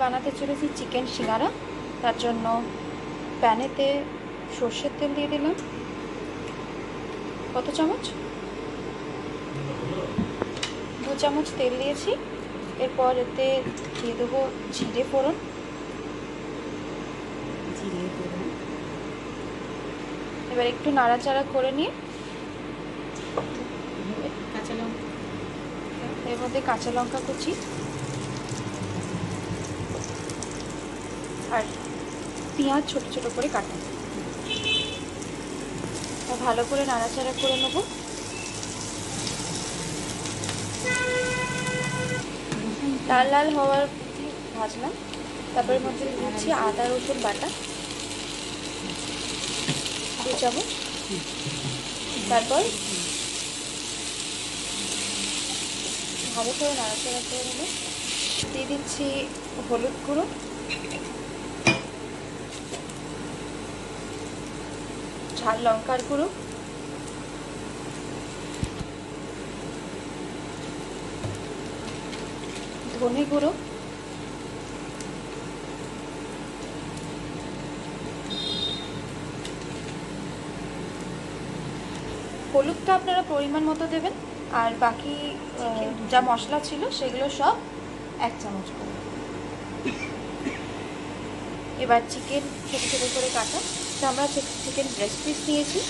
বানাতে চলেছি চিকেন সিঙ্গারা। তার জন্য প্যানেতে সর্ষের তেল দিয়ে দিলাম। কত চামচ? 2 চামচ তেল দিয়েছি। এরপর এতে দিয়ে দেবো জিরে ফোড়ন। এবার একটু নাড়াচাড়া করে নিয়ে কাঁচা লঙ্কা, এর মধ্যে কাঁচা লঙ্কা কুচি আর পেঁয়াজ ছোট ছোট করে কাটা, ভালো করে নাড়াচাড়া করে নেব। লাল লাল হওয়ার ভাজলাম। তারপরে মধ্যে দিচ্ছি আদা রসুন বাটা 2 চামচ। তারপর ভালো করে নাড়াচাড়া করে নেব। দিয়ে দিচ্ছি হলুদ গুঁড়ো, ঝাল লঙ্কার গুঁড়ো, ধনে গুঁড়ো, হলুদটা আপনারা পরিমাণ মতো দেবেন, আর বাকি যা মশলা ছিল সেগুলো সব 1 চামচ করে। এবার চিকেন ছোটো ছোটো করে কাটা, তো আমরা চিকেন ব্রেস্ট পিস নিয়েছি।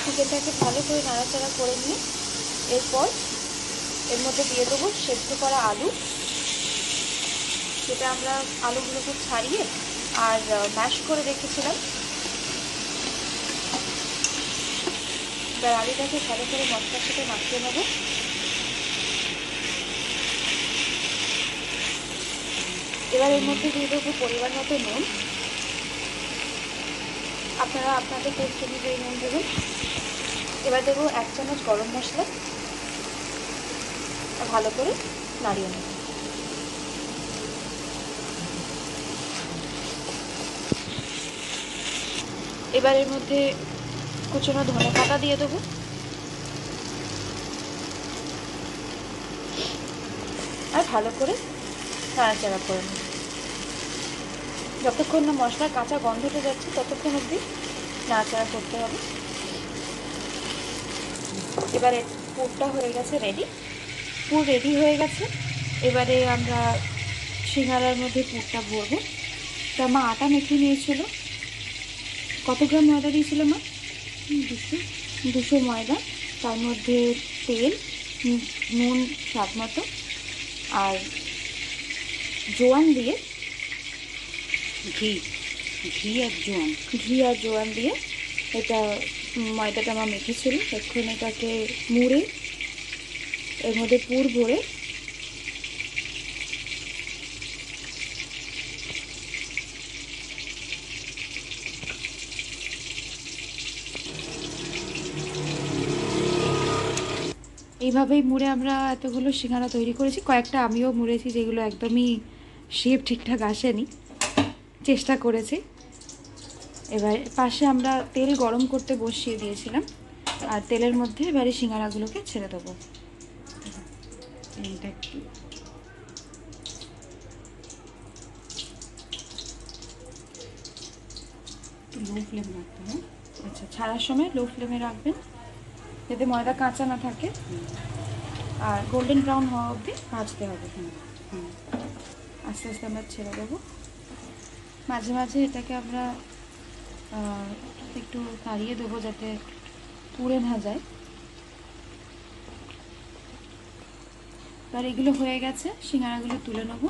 চিকেনটাকে ভালো করে নাড়াচাড়া করে নিয়ে এরপর এর মধ্যে দিয়ে দেবো সেদ্ধ করা আলু, যেটা আমরা আলুগুলোকে ছাড়িয়ে আর ম্যাশ করে রেখেছিলাম। এবার আলুটাকে ভালো করে মশলার সাথে মাখিয়ে নেব। এবার এর মধ্যে দিয়ে দেবো পরিমাণ মতো নুন। আপনারা আপনাদের টেস্ট অনুযায়ী নুন দেবেন। এবার দেবো 1 চামচ গরম মশলা, ভালো করে নাড়িয়ে নেব। এবার এর মধ্যে কুচনো ধনে পাতা দিয়ে দেবো। আর ভালো করে নাড়াচাড়া করে নেব। যতক্ষণ না মশলার কাঁচা গন্ধ উঠে যাচ্ছে ততক্ষণ অবধি নাড়াচাড়া করতে হবে। এবারে পুরটা হয়ে গেছে রেডি। পুর রেডি হয়ে গেছে। এবারে আমরা সিঙ্গারার মধ্যে পুরটা ভরবো। তা মা আটা মেখে নিয়েছিল। কত গ্রাম ময়দা দিয়েছিল মা? 200 ময়দা। তার মধ্যে তেল, নুন স্বাদ মতো, আর জোয়ান দিয়ে ঘি আর জোয়ান দিয়ে এটা ময়দাটা মা মেখেছিল। এখন এটাকে মুড়ে এর মধ্যে পুর ভরে এইভাবেই মুড়ে আমরা এতগুলো সিঙ্গারা তৈরি করেছি। কয়েকটা আমিও মুড়েছি যেগুলো একদমই শেপ ঠিকঠাক আসেনি, চেষ্টা করেছি। এবার পাশে আমরা তেল গরম করতে বসিয়ে দিয়েছিলাম, আর তেলের মধ্যে এবারে সিঙ্গারাগুলোকে ছেড়ে দেবো। এটা একটু লো ফ্লেম রাখতে হবে। আচ্ছা, ছাড়ার সময় লো ফ্লেমে রাখবেন যাতে ময়দা কাঁচা না থাকে, আর গোল্ডেন ব্রাউন হওয়া অবধি ভাজতে হবে। আস্তে আস্তে আমরা ছেড়ে দেবো। মাঝে মাঝে এটাকে আমরা একটু নাড়িয়ে দেবো যাতে পুড়ে না যায়। এবার এগুলো হয়ে গেছে, সিঙ্গারাগুলো তুলে নেবো।